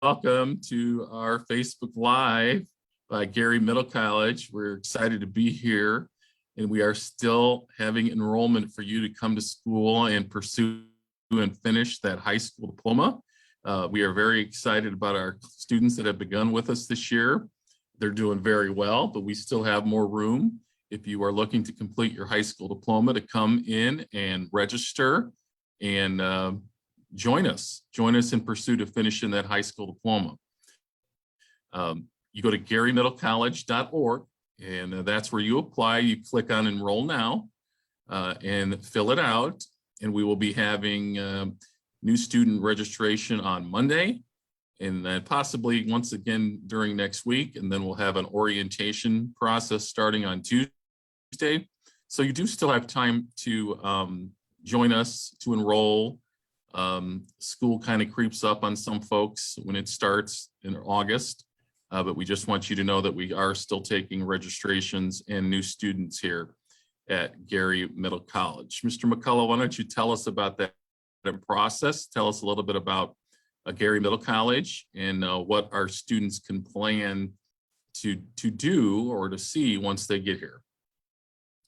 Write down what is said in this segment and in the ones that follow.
welcome to our Facebook Live by Gary Middle College. We're excited to be here, and we are still having enrollment for you to come to school and pursue and finish that high school diploma. We are very excited about our students that have begun with us this year. They're doing very well, but we still have more room. If you are looking to complete your high school diploma, to come in and register and join us in pursuit of finishing that high school diploma. You go to garymiddlecollege.org, and that's where you apply. You click on enroll now and fill it out, and we will be having new student registration on Monday, and then possibly once again during next week, and then we'll have an orientation process starting on Tuesday. So you do still have time to join us to enroll. School kind of creeps up on some folks when it starts in August, but we just want you to know that we are still taking registrations and new students here at Gary Middle College. Mr. McCullough, why don't you tell us about that process? Tell us a little bit about Gary Middle College and what our students can plan to do or to see once they get here.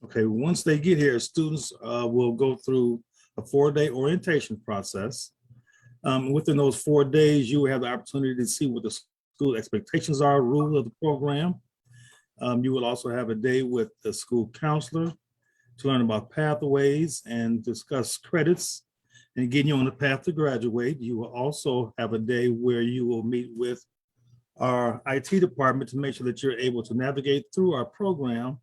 Okay, once they get here, students will go through a 4-day orientation process. Within those 4 days, you will have the opportunity to see what the school expectations are, rules of the program. You will also have a day with the school counselor to learn about pathways and discuss credits and getting you on the path to graduate. You will also have a day where you will meet with our IT department to make sure that you're able to navigate through our program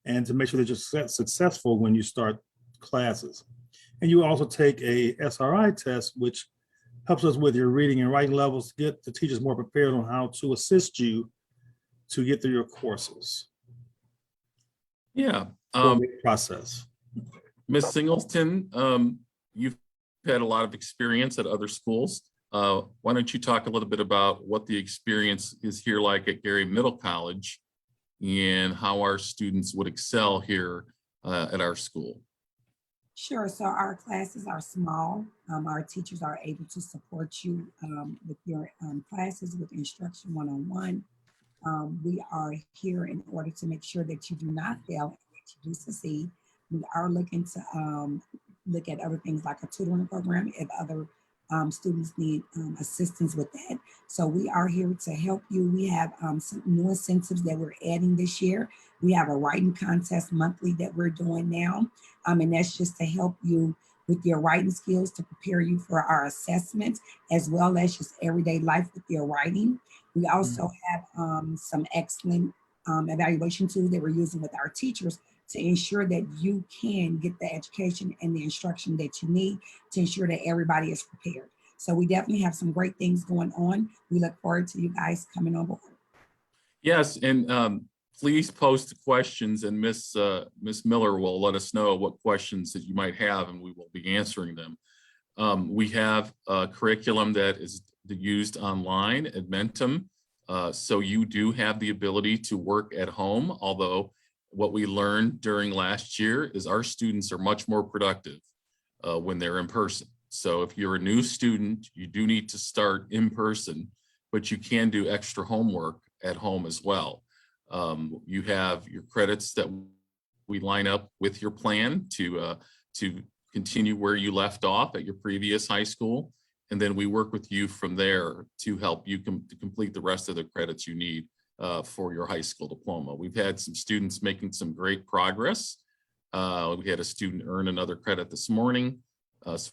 and to make sure that you're successful when you start classes. And you also take a SRI test, which helps us with your reading and writing levels to get the teachers more prepared on how to assist you to get through your courses. Yeah. Process. Ms. Singleton, you've had a lot of experience at other schools. Why don't you talk a little bit about what the experience is here like at Gary Middle College and how our students would excel here at our school? Sure. So our classes are small. Our teachers are able to support you with your classes, with instruction one-on-one. We are here in order to make sure that you do not fail and that you do succeed. We are looking to look at other things like a tutoring program if other students need assistance with that. So we are here to help you. We have some new incentives that we're adding this year. We have a writing contest monthly that we're doing now. And that's just to help you with your writing skills, to prepare you for our assessments, as well as just everyday life with your writing. We also have some excellent evaluation tools that we're using with our teachers to ensure that you can get the education and the instruction that you need to ensure that everybody is prepared. So we definitely have some great things going on. We look forward to you guys coming on board. Yes, and please post questions, and Miss Miller will let us know what questions that you might have, and we will be answering them. We have a curriculum that is used online at Mentum, so you do have the ability to work at home, although what we learned during last year is our students are much more productive when they're in person. So if you're a new student, you do need to start in person, but you can do extra homework at home as well. You have your credits that we line up with your plan to continue where you left off at your previous high school. And then we work with you from there to help you to complete the rest of the credits you need for your high school diploma. We've had some students making some great progress. We had a student earn another credit this morning. So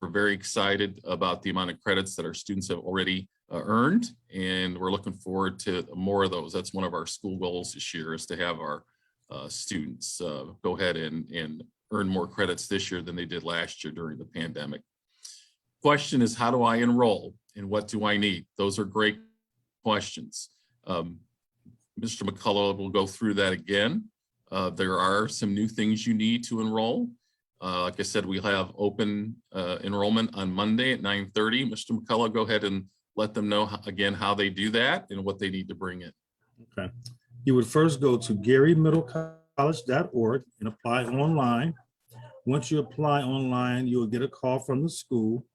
we're very excited about the amount of credits that our students have already earned, and we're looking forward to more of those. That's one of our school goals this year, is to have our students go ahead and earn more credits this year than they did last year during the pandemic. Question is, how do I enroll and what do I need? Those are great questions. Mr. McCullough will go through that again. There are some new things you need to enroll. Like I said, we have open enrollment on Monday at 9:30. Mr. McCullough, go ahead and let them know again how they do that and what they need to bring in. Okay. You would first go to garymiddlecollege.org and apply online. Once you apply online, you'll get a call from the school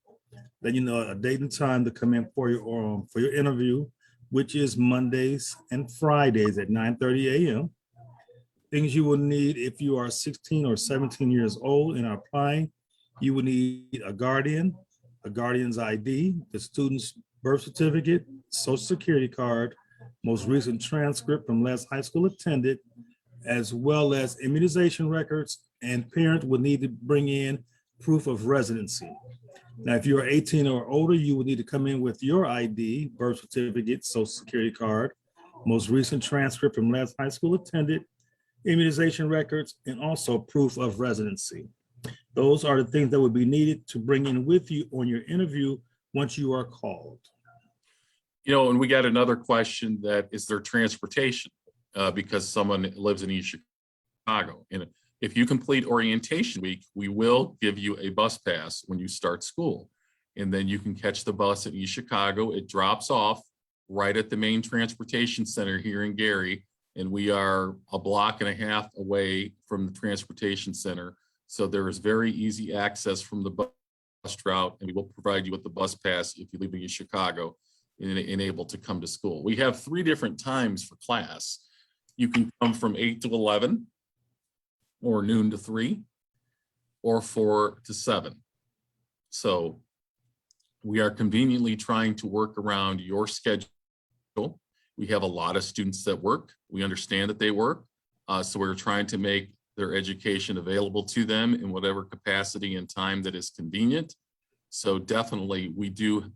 Then you know a date and time to come in for your interview, which is Mondays and Fridays at 9:30 a.m. Things you will need if you are 16 or 17 years old and are applying, you will need a guardian's ID, the student's birth certificate, social security card, most recent transcript from last high school attended, as well as immunization records, and parent will need to bring in proof of residency. Now, if you are 18 or older, you will need to come in with your ID, birth certificate, social security card, most recent transcript from last high school attended, immunization records, and also proof of residency. Those are the things that would be needed to bring in with you on your interview once you are called. You know, and we got another question that is there transportation because someone lives in East Chicago. And if you complete orientation week, we will give you a bus pass when you start school. And then you can catch the bus in East Chicago. It drops off right at the main transportation center here in Gary. And we are a block and a half away from the transportation center. So there is very easy access from the bus route, and we will provide you with the bus pass if you live in Chicago and able to come to school. We have 3 different times for class. You can come from 8 to 11, or noon to 3, or 4 to 7. So we are conveniently trying to work around your schedule. We have a lot of students that work. We understand that they work. So we're trying to make their education available to them in whatever capacity and time that is convenient. So definitely we do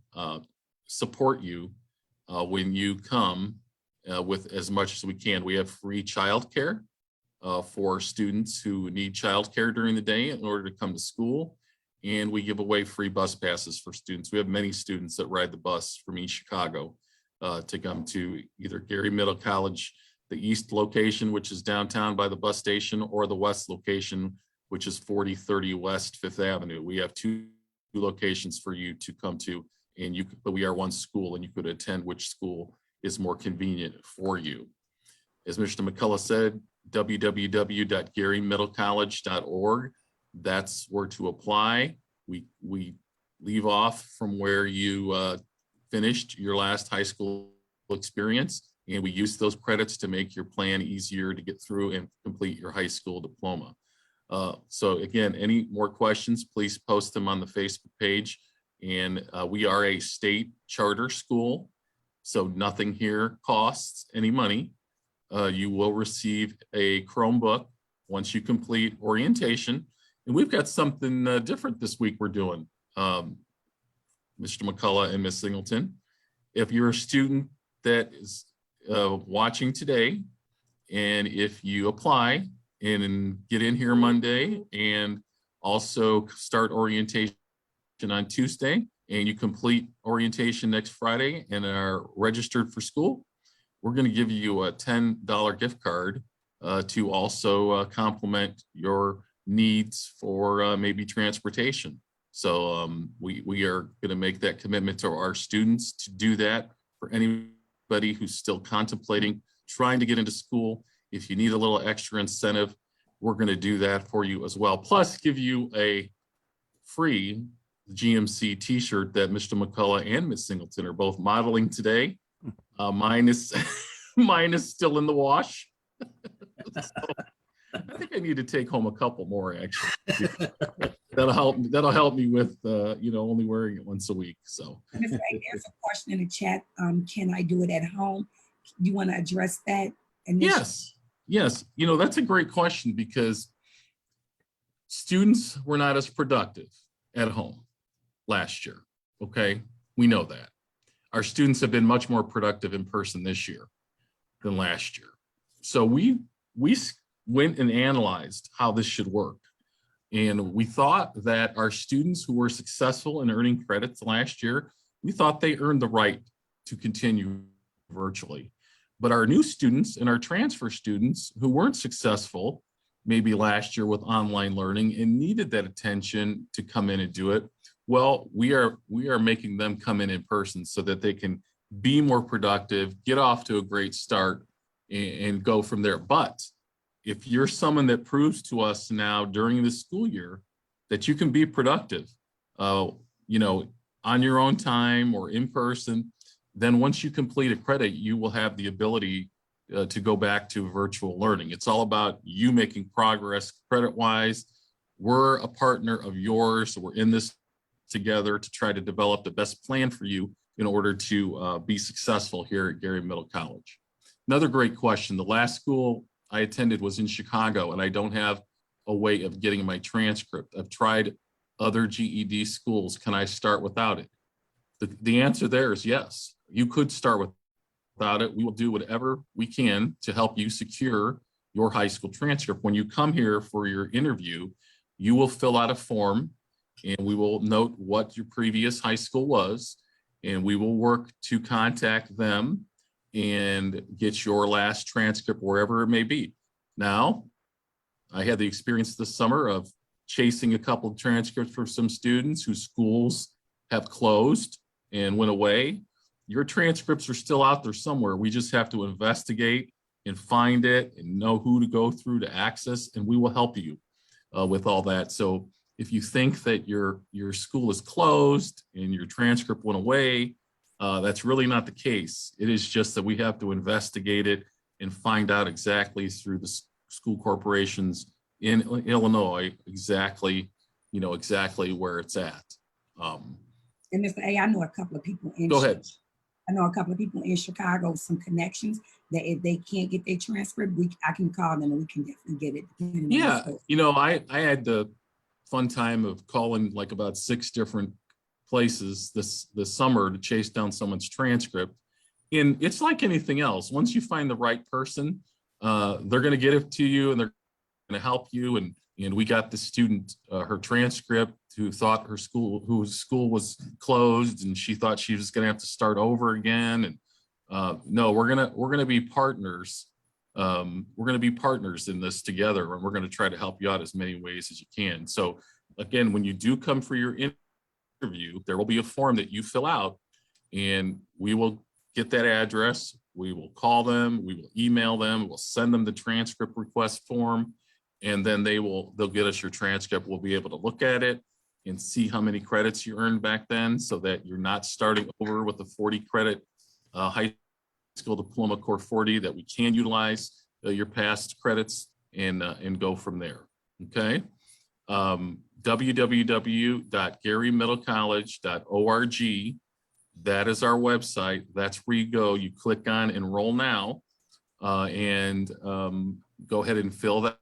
support you when you come with as much as we can. We have free childcare for students who need childcare during the day in order to come to school. And we give away free bus passes for students. We have many students that ride the bus from East Chicago to come to either Gary Middle College, the east location, which is downtown by the bus station, or the west location, which is 4030 West 5th Avenue. We have 2 locations for you to come to, and but we are one school, and you could attend which school is more convenient for you. As Mr. McCullough said, www.garymiddlecollege.org. That's where to apply. We leave off from where you finished your last high school experience, and we use those credits to make your plan easier to get through and complete your high school diploma. So again, any more questions, please post them on the Facebook page. And we are a state charter school, so nothing here costs any money. You will receive a Chromebook once you complete orientation. And we've got something different this week we're doing, Mr. McCullough and Ms. Singleton. If you're a student that is watching today, and if you apply and get in here Monday and also start orientation on Tuesday, and you complete orientation next Friday and are registered for school, we're going to give you a $10 gift card to also complement your needs for maybe transportation. So we are going to make that commitment to our students to do that for anybody who's still contemplating trying to get into school. If you need a little extra incentive, we're going to do that for you as well. Plus give you a free GMC t-shirt that Mr. McCullough and Ms. Singleton are both modeling today. Mine is still in the wash. So, I think I need to take home a couple more actually. That'll help me with only wearing it once a week. So Ms. Wright, there's a question in the chat. Can I do it at home? Do you want to address that? Yes. That's a great question because students were not as productive at home last year. Okay, we know that. Our students have been much more productive in person this year than last year. So we went and analyzed how this should work. And we thought that our students who were successful in earning credits last year, we thought they earned the right to continue virtually. But our new students and our transfer students who weren't successful maybe last year with online learning and needed that attention to come in and do it, well, we are making them come in person so that they can be more productive, get off to a great start, and go from there. But if you're someone that proves to us now during the school year that you can be productive, on your own time or in person, then once you complete a credit, you will have the ability to go back to virtual learning. It's all about you making progress credit-wise. We're a partner of yours. So we're in this together to try to develop the best plan for you in order to be successful here at Gary Middle College. Another great question. The last school I attended was in Chicago, and I don't have a way of getting my transcript. I've tried other GED schools. Can I start without it? The answer there is yes. You could start without it. We will do whatever we can to help you secure your high school transcript. When you come here for your interview, you will fill out a form, and we will note what your previous high school was, and we will work to contact them and get your last transcript wherever it may be. Now, I had the experience this summer of chasing a couple of transcripts for some students whose schools have closed and went away. Your transcripts are still out there somewhere. We just have to investigate and find it and know who to go through to access, and we will help you with all that. So if you think that your school is closed and your transcript went away, that's really not the case. It is just that we have to investigate it and find out exactly through the school corporations in Illinois, exactly where it's at. And Mr. A, I know a couple of people in Go ahead. I know a couple of people in Chicago, some connections that if they can't get their transcript, I can call them and we can definitely get it. Yeah, I had the fun time of calling like about 6 different places this summer to chase down someone's transcript. And it's like anything else. Once you find the right person, they're going to get it to you and they're going to help you. And we got the student her transcript whose school was closed, and she thought she was going to have to start over again. And no, we're gonna be partners. We're going to be partners in this together, and we're going to try to help you out as many ways as you can. So again, when you do come for your interview, there will be a form that you fill out, and we will get that address. We will call them, we will email them, we'll send them the transcript request form, and then they'll get us your transcript. We'll be able to look at it and see how many credits you earned back then, so that you're not starting over with a 40 credit high school diploma core 40, that we can utilize your past credits and go from there. Okay. www.garymiddlecollege.org. That is our website. That's where you go. You click on enroll now and go ahead and fill that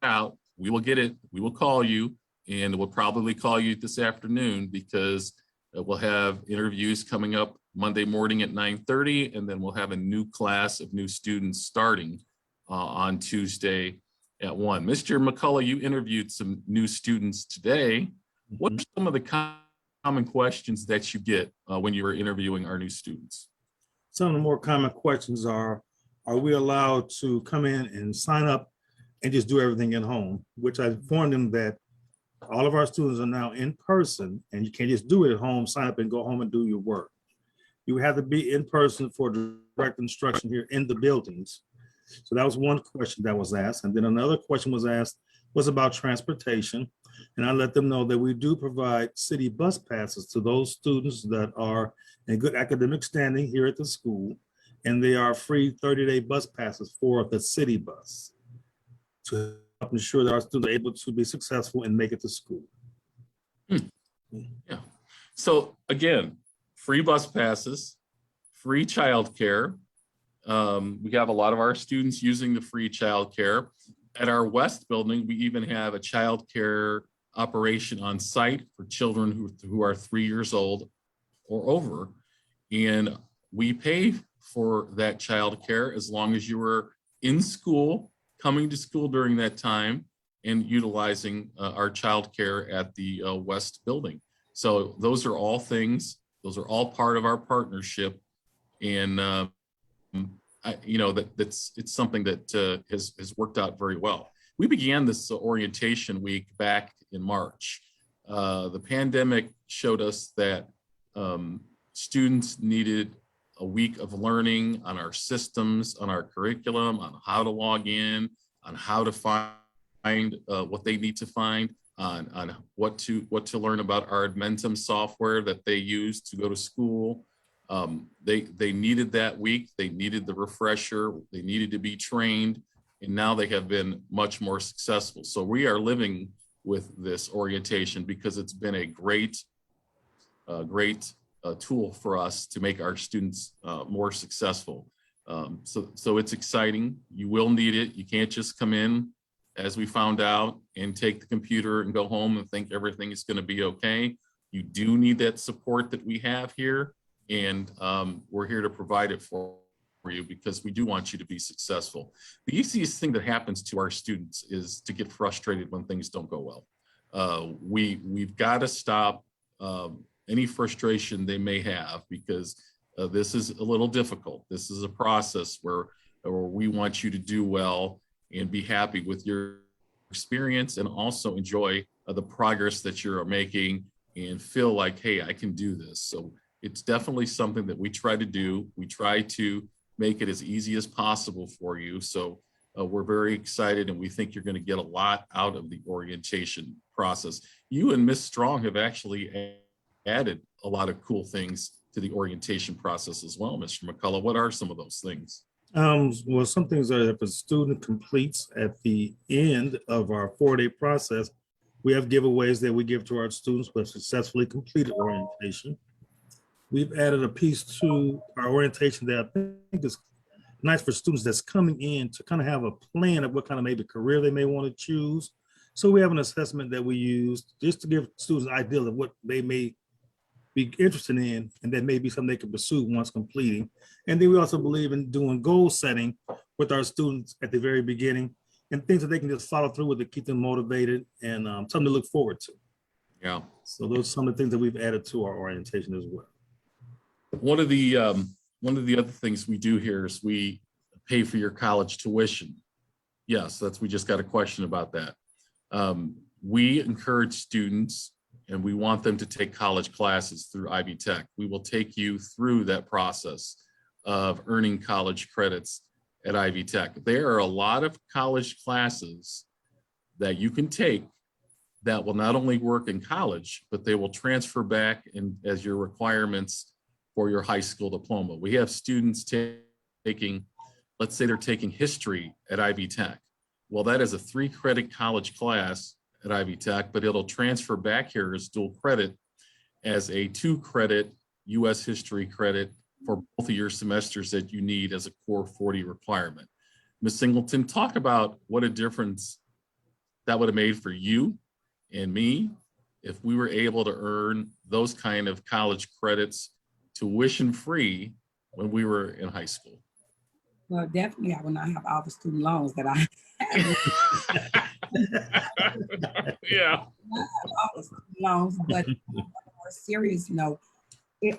out. We will get it. We will call you, and we'll probably call you this afternoon because we'll have interviews coming up Monday morning at 9:30, and then we'll have a new class of new students starting on Tuesday at 1. Mr. McCullough, you interviewed some new students today. What are some of the common questions that you get when you were interviewing our new students? Some of the more common questions are we allowed to come in and sign up and just do everything at home? Which I informed them that all of our students are now in person, and you can't just do it at home, sign up and go home and do your work. You have to be in person for direct instruction here in the buildings. So that was one question that was asked. And then another question was asked was about transportation. And I let them know that we do provide city bus passes to those students that are in good academic standing here at the school. And they are free 30-day bus passes for the city bus to help ensure that our students are able to be successful and make it to school. Yeah. So again, free bus passes, free childcare. We have a lot of our students using the free childcare. At our West building, we even have a childcare operation on site for children who are 3 years old or over. And we pay for that childcare as long as you are in school, coming to school during that time, and utilizing our childcare at the West building. So those are all things. Those are all part of our partnership, and it's something that has worked out very well. We began this orientation week back in March. The pandemic showed us that students needed a week of learning on our systems, on our curriculum, on how to log in, on how to find what they need to find. on what to learn about our Admentum software that they use to go to school. They needed that week. They needed the refresher. They needed to be trained, and now they have been much more successful. So we are living with this orientation because it's been a great tool for us to make our students more successful. So it's exciting. You will need it. You can't just come in, as we found out, and take the computer and go home and think everything is going to be okay. You do need that support that we have here, and we're here to provide it for you because we do want you to be successful. The easiest thing that happens to our students is to get frustrated when things don't go well. We've got to stop any frustration they may have, because this is a little difficult. This is a process where we want you to do well and be happy with your experience, and also enjoy the progress that you're making and feel like, hey, I can do this. So it's definitely something that we try to do. We try to make it as easy as possible for you. So we're very excited, and we think you're going to get a lot out of the orientation process. You and Ms. Strong have actually added a lot of cool things to the orientation process as well, Mr. McCullough. What are some of those things? Well, some things are if a student completes at the end of our 4-day process, we have giveaways that we give to our students who have successfully completed orientation. We've added a piece to our orientation that I think is nice for students that's coming in to kind of have a plan of what kind of maybe career they may want to choose. So we have an assessment that we use just to give students an idea of what they may be interested in, and that may be something they can pursue once completing. And then we also believe in doing goal setting with our students at the very beginning, and things that they can just follow through with to keep them motivated, and something to look forward to. Yeah. So those are some of the things that we've added to our orientation as well. One of the other things we do here is we pay for your college tuition. Yes, we just got a question about that. We encourage students, and we want them to take college classes through Ivy Tech. We will take you through that process of earning college credits at Ivy Tech. There are a lot of college classes that you can take that will not only work in college, but they will transfer back as your requirements for your high school diploma. We have students taking, let's say they're taking history at Ivy Tech. Well, that is a 3-credit college class at Ivy Tech, but it'll transfer back here as dual credit as a 2-credit U.S. history credit for both of your semesters that you need as a core 40 requirement. Ms. Singleton, talk about what a difference that would have made for you and me if we were able to earn those kind of college credits tuition free when we were in high school. Well, definitely I will not have all the student loans that I have. Yeah. All the student loans, but on a more serious note, it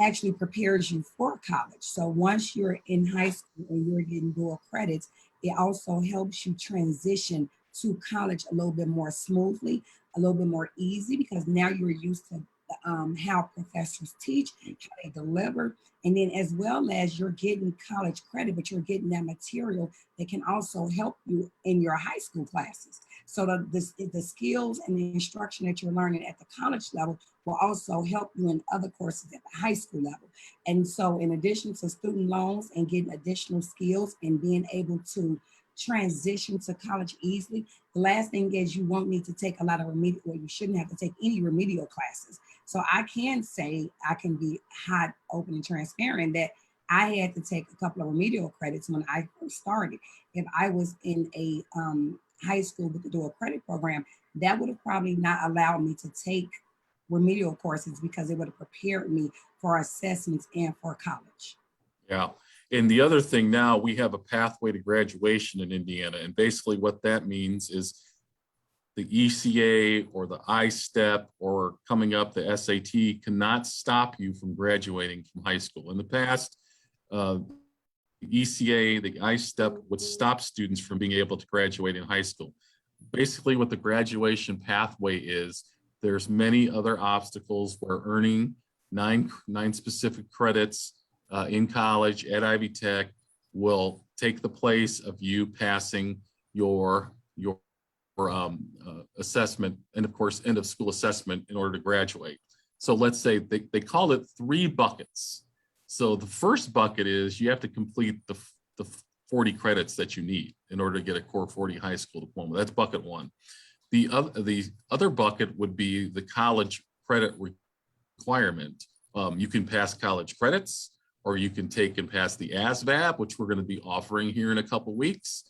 actually prepares you for college. So once you're in high school and you're getting dual credits, it also helps you transition to college a little bit more smoothly, a little bit more easy, because now you're used to how professors teach, how they deliver, and then as well as you're getting college credit, but you're getting that material that can also help you in your high school classes. So the skills and the instruction that you're learning at the college level will also help you in other courses at the high school level. And so in addition to student loans and getting additional skills and being able to transition to college easily, the last thing is you won't need to take a lot of remedial, or you shouldn't have to take any remedial classes. So I can say, I can be hot, open, and transparent that I had to take a couple of remedial credits when I first started. If I was in a high school with the dual credit program, that would have probably not allowed me to take remedial courses because it would have prepared me for assessments and for college. Yeah. And the other thing, now we have a pathway to graduation in Indiana. And basically what that means is the ECA or the I-STEP or coming up the SAT cannot stop you from graduating from high school. In the past, the ECA, the I-STEP would stop students from being able to graduate in high school. Basically what the graduation pathway is, there's many other obstacles where earning nine specific credits in college at Ivy Tech will take the place of you passing your assessment, and of course, end of school assessment in order to graduate. So let's say they call it 3 buckets. So the first bucket is you have to complete the 40 credits that you need in order to get a core 40 high school diploma. That's bucket 1. The other bucket would be the college credit requirement. You can pass college credits, or you can take and pass the ASVAB, which we're going to be offering here in a couple weeks.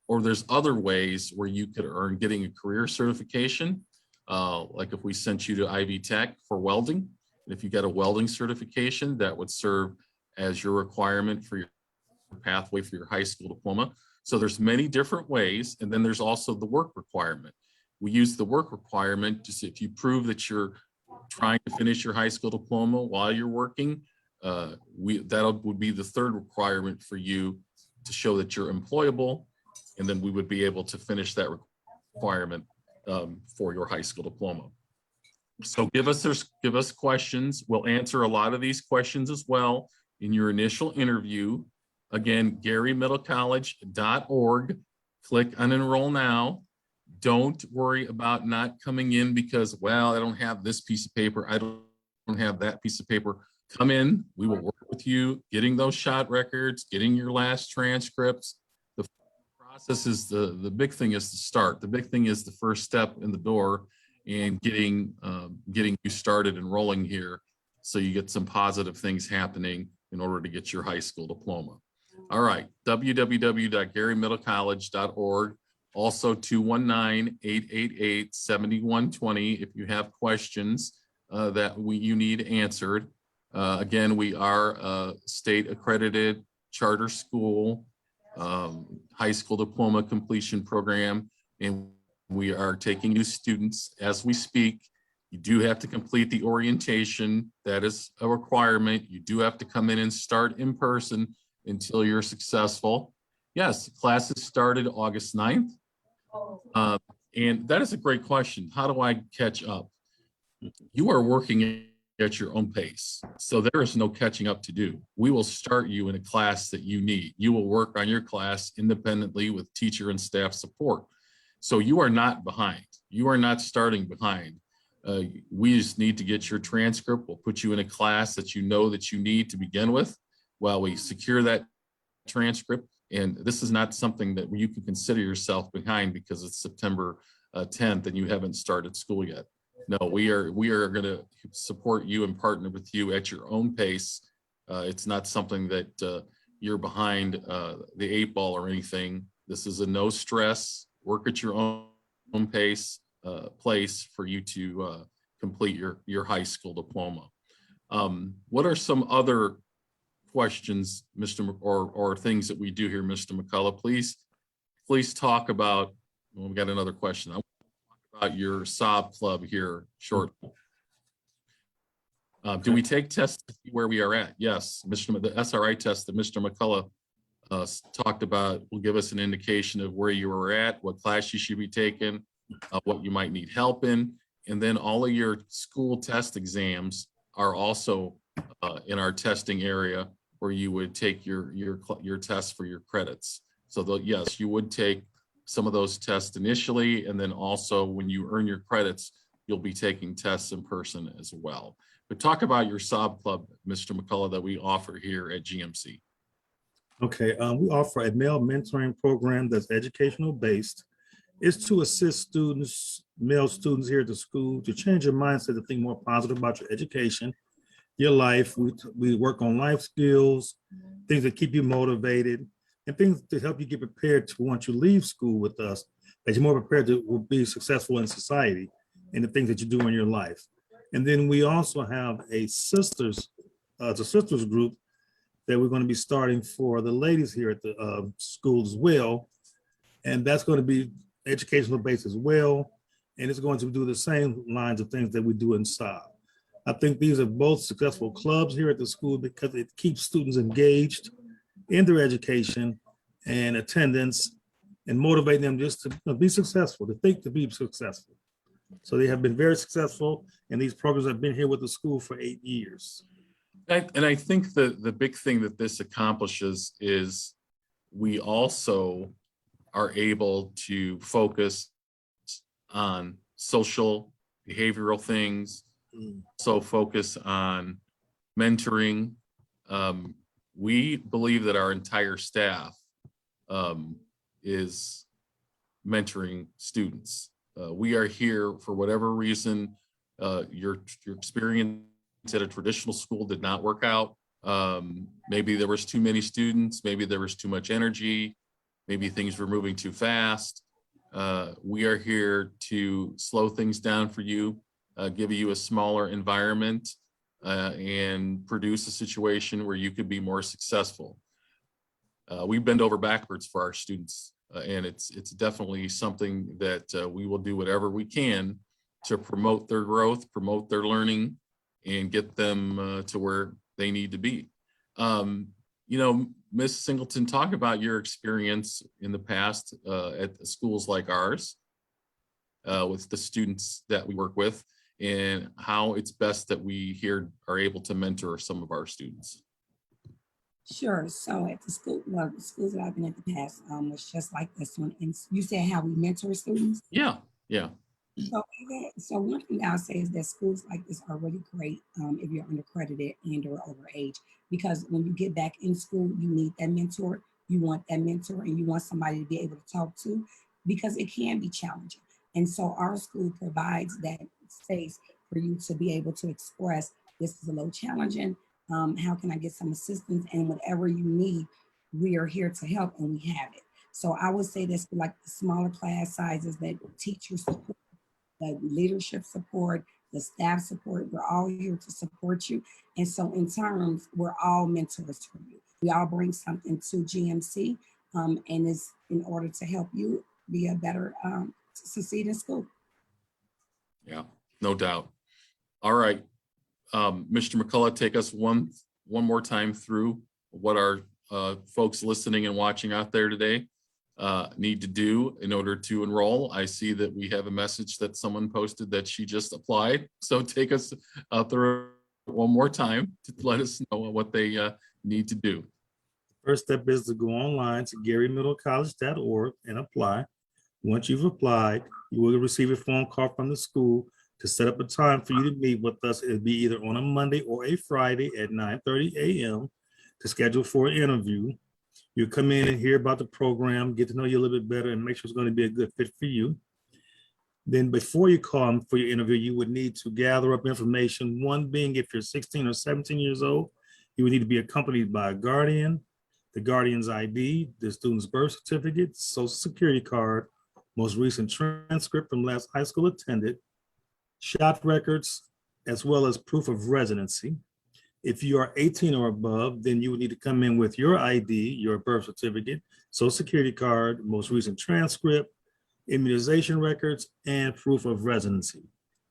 Or there's other ways where you could earn getting a career certification. Like if we sent you to Ivy Tech for welding, and if you got a welding certification, that would serve as your requirement for your pathway for your high school diploma. So there's many different ways. And then there's also the work requirement. We use the work requirement to see if you prove that you're trying to finish your high school diploma while you're working. That would be the third requirement for you to show that you're employable. And then we would be able to finish that requirement for your high school diploma. So give us questions. We'll answer a lot of these questions as well in your initial interview. Again, GaryMiddleCollege.org. Click on enroll now. Don't worry about not coming in because, well, I don't have this piece of paper. I don't have that piece of paper. Come in. We will work with you, getting those shot records, getting your last transcripts. The process is the big thing is to start. The big thing is the first step in the door and getting you started enrolling here so you get some positive things happening in order to get your high school diploma. All right, www.GaryMiddleCollege.org. Also 219-888-7120 if you have questions that you need answered. Again, we are a state accredited charter school, high school diploma completion program, and we are taking new students as we speak. You do have to complete the orientation. That is a requirement. You do have to come in and start in person until you're successful. Yes, classes started August 9th. And that is a great question. How do I catch up? You are working at your own pace. So there is no catching up to do. We will start you in a class that you need. You will work on your class independently with teacher and staff support. So you are not behind. You are not starting behind. We just need to get your transcript. We'll put you in a class that you know that you need to begin with while we secure that transcript. And this is not something that you can consider yourself behind because it's September 10th and you haven't started school yet. No, we are going to support you and partner with you at your own pace. It's not something that you're behind the 8 ball or anything. This is a no stress, work at your own pace place for you to complete your high school diploma. What are some other questions, Mr. or things that we do here, Mr. McCullough? Please talk about, well, we got another question. I want to talk about your SOB club here shortly. Do we take tests to see where we are at? Yes, the SRI test that Mr. McCullough talked about will give us an indication of where you are at, what class you should be taking, what you might need help in. And then all of your school test exams are also in our testing area where you would take your tests for your credits. So yes, you would take some of those tests initially, and then also when you earn your credits, you'll be taking tests in person as well. But talk about your SOB club, Mr. McCullough, that we offer here at GMC. Okay, we offer a male mentoring program that's educational based. It's to assist students, male students here at the school, to change your mindset to think more positive about your education, your life. We work on life skills, things that keep you motivated, and things to help you get prepared to once you leave school with us, that you're more prepared to be successful in society and the things that you do in your life. And then we also have a sisters group that we're going to be starting for the ladies here at the school as well. And that's going to be educational based as well. And it's going to do the same lines of things that we do in SOB. I think these are both successful clubs here at the school because it keeps students engaged in their education and attendance and motivate them just to be successful, to think to be successful. So they have been very successful, and these programs have been here with the school for 8 years. And I think the big thing that this accomplishes is we also are able to focus on social, behavioral things, so focus on mentoring. We believe that our entire staff is mentoring students. We are here for whatever reason. Your experience at a traditional school did not work out. Maybe there was too many students, maybe there was too much energy, maybe things were moving too fast. We are here to slow things down for you, give you a smaller environment, and produce a situation where you could be more successful. We bend over backwards for our students, and it's definitely something that we will do whatever we can to promote their growth, promote their learning, and get them to where they need to be. You know, Ms. Singleton, talk about your experience in the past at schools like ours with the students that we work with, and how it's best that we here are able to mentor some of our students. Sure. So at the school, well, the schools that I've been at the past was just like this one. And you said how we mentor students. Yeah, yeah. So one thing I'll say is that schools like this are really great if you're undercredited and or overage, because when you get back in school, you need that mentor. You want that mentor and you want somebody to be able to talk to, because it can be challenging. And so our school provides that space for you to be able to express, this is a little challenging. How can I get some assistance? And whatever you need, we are here to help, and we have it. So I would say this for like the smaller class sizes, that teachers support, the leadership support, the staff support, we're all here to support you. And so in terms, we're all mentors for you. We all bring something to GMC, and it's in order to help you be a better, succeed in school. Yeah, no doubt. All right. Mr. McCullough, take us one more time through what our folks listening and watching out there today need to do in order to enroll. I see that we have a message that someone posted that she just applied. So take us through one more time to let us know what they need to do. First step is to go online to GaryMiddleCollege.org and apply. Once you've applied, you will receive a phone call from the school to set up a time for you to meet with us. It'll be either on a Monday or a Friday at 9:30 a.m. to schedule for an interview. You come in and hear about the program, get to know you a little bit better, and make sure it's going to be a good fit for you. Then before you come for your interview, you would need to gather up information. One being, if you're 16 or 17 years old, you would need to be accompanied by a guardian, the guardian's ID, the student's birth certificate, social security card, most recent transcript from last high school attended, shot records, as well as proof of residency. If you are 18 or above, then you would need to come in with your ID, your birth certificate, social security card, most recent transcript, immunization records, and proof of residency.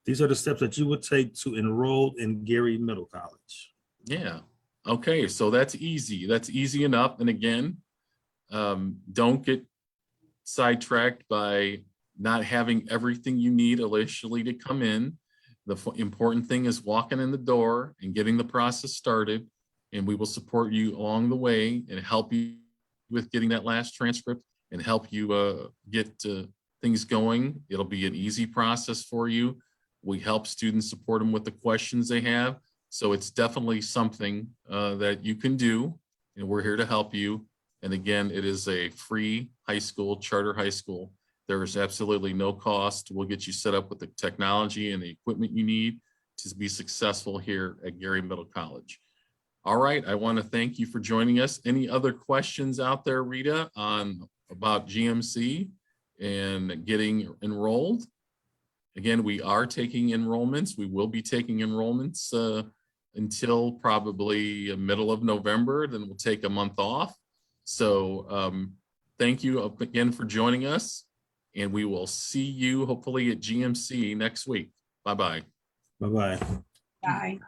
These are the steps that you would take to enroll in Gary Middle College. Yeah. Okay. So that's easy. That's easy enough. And again, don't get sidetracked by not having everything you need initially to come in. The important thing is walking in the door and getting the process started, and we will support you along the way and help you with getting that last transcript and help you get things going. It'll be an easy process for you. We help students, support them with the questions they have. So it's definitely something that you can do, and we're here to help you. And again, it is a free high school, charter high school. There is absolutely no cost. We'll get you set up with the technology and the equipment you need to be successful here at Gary Middle College. All right, I want to thank you for joining us. Any other questions out there, Rita, about GMC and getting enrolled? Again, we are taking enrollments. We will be taking enrollments until probably middle of November. Then we'll take a month off. So thank you again for joining us. And we will see you hopefully at GMC next week. Bye-bye. Bye-bye. Bye.